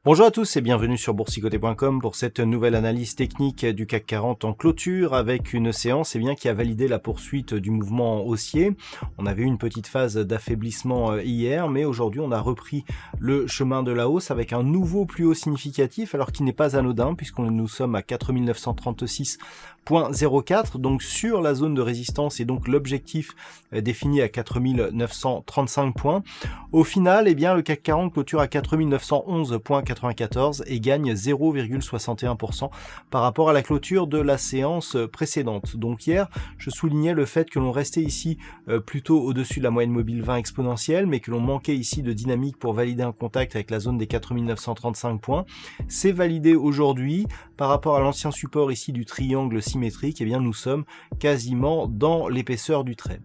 Bonjour à tous et bienvenue sur boursicoté.com pour cette nouvelle analyse technique du CAC 40 en clôture avec une séance qui a validé la poursuite du mouvement haussier. On avait eu une petite phase d'affaiblissement hier, mais aujourd'hui on a repris le chemin de la hausse avec un nouveau plus haut significatif, alors qui n'est pas anodin puisque nous sommes à 4936,04, donc sur la zone de résistance et donc l'objectif défini à 4935 points. Au final, le CAC 40 clôture à 4911,94 et gagne 0,61% par rapport à la clôture de la séance précédente. Donc hier, je soulignais le fait que l'on restait ici plutôt au-dessus de la moyenne mobile 20 exponentielle, mais que l'on manquait ici de dynamique pour valider un contact avec la zone des 4935 points. C'est validé aujourd'hui par rapport à l'ancien support ici du triangle symétrique. Nous sommes quasiment dans l'épaisseur du trait.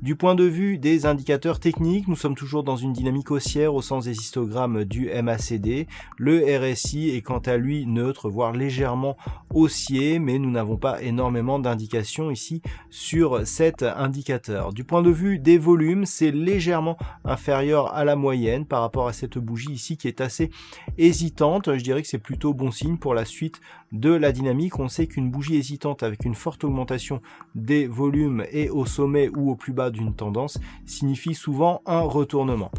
Du point de vue des indicateurs techniques, nous sommes toujours dans une dynamique haussière au sens des histogrammes du MACD. Le RSI est quant à lui neutre, voire légèrement haussier, mais nous n'avons pas énormément d'indications ici sur cet indicateur. Du point de vue des volumes, c'est légèrement inférieur à la moyenne par rapport à cette bougie ici qui est assez hésitante. Je dirais que c'est plutôt bon signe pour la suite de la dynamique. On sait qu'une bougie hésitante avec une forte augmentation des volumes et au sommet ou au plus bas d'une tendance signifie souvent un retournement.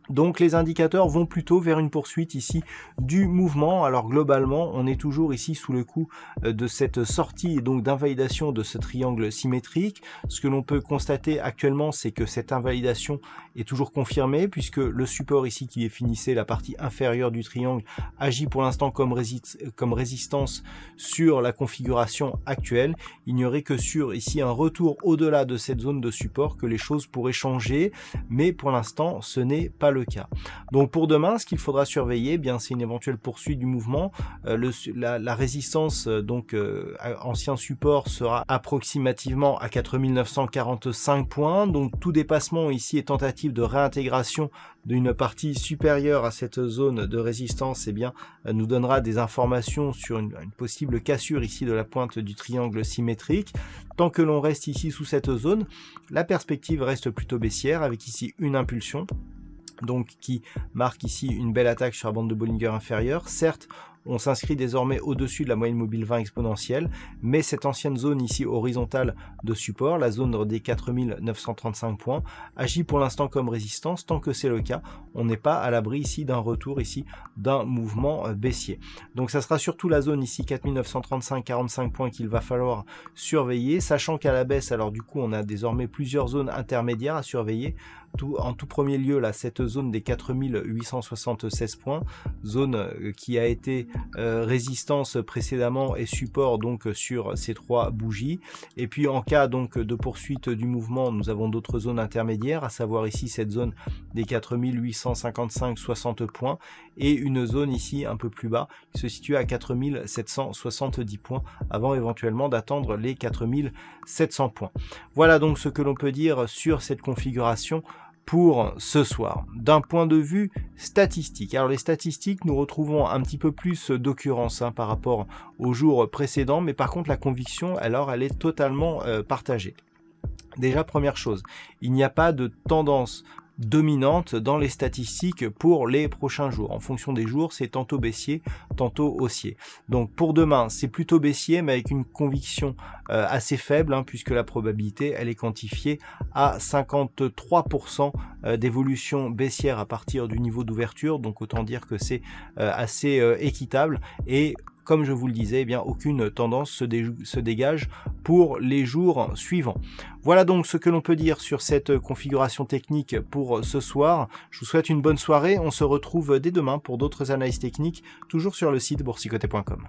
Donc les indicateurs vont plutôt vers une poursuite ici du mouvement. Alors globalement, on est toujours ici sous le coup de cette sortie et donc d'invalidation de ce triangle symétrique. Ce que l'on peut constater actuellement, c'est que cette invalidation est toujours confirmée puisque le support ici qui définissait la partie inférieure du triangle agit pour l'instant comme résistance sur la configuration actuelle. Il n'y aurait que sur ici un retour au-delà de cette zone de support que les choses pourraient changer, mais pour l'instant ce n'est pas le cas. Donc pour demain, ce qu'il faudra surveiller, c'est une éventuelle poursuite du mouvement. La résistance, ancien support, sera approximativement à 4945 points. Donc tout dépassement ici est tentative de réintégration d'une partie supérieure à cette zone de résistance, nous donnera des informations sur une possible cassure ici de la pointe du triangle symétrique. Tant que l'on reste ici sous cette zone, la perspective reste plutôt baissière avec ici une impulsion, donc qui marque ici une belle attaque sur la bande de Bollinger inférieure. Certes, on s'inscrit désormais au-dessus de la moyenne mobile 20 exponentielle, mais cette ancienne zone ici horizontale de support, la zone des 4935 points, agit pour l'instant comme résistance. Tant que c'est le cas, on n'est pas à l'abri ici d'un retour ici d'un mouvement baissier. Donc ça sera surtout la zone ici 4935-45 points qu'il va falloir surveiller, sachant qu'à la baisse, alors du coup on a désormais plusieurs zones intermédiaires à surveiller. En tout premier lieu, là, cette zone des 4876 points, zone qui a été résistance précédemment et support donc sur ces trois bougies. Et puis en cas donc de poursuite du mouvement, nous avons d'autres zones intermédiaires, à savoir ici cette zone des 4855-60 points et une zone ici un peu plus bas qui se situe à 4770 points avant éventuellement d'attendre les 4700 points. Voilà donc ce que l'on peut dire sur cette configuration pour ce soir. D'un point de vue statistique, alors les statistiques, nous retrouvons un petit peu plus d'occurrence par rapport aux jours précédents, mais par contre la conviction, alors elle est totalement partagée. Déjà, première chose, il n'y a pas de tendance dominante dans les statistiques pour les prochains jours. En fonction des jours, c'est tantôt baissier, tantôt haussier. Donc pour demain, c'est plutôt baissier, mais avec une conviction assez faible, puisque la probabilité, elle est quantifiée à 53% d'évolution baissière à partir du niveau d'ouverture. Donc autant dire que c'est assez équitable et comme je vous le disais, aucune tendance se dégage pour les jours suivants. Voilà donc ce que l'on peut dire sur cette configuration technique pour ce soir. Je vous souhaite une bonne soirée. On se retrouve dès demain pour d'autres analyses techniques, toujours sur le site boursicoté.com.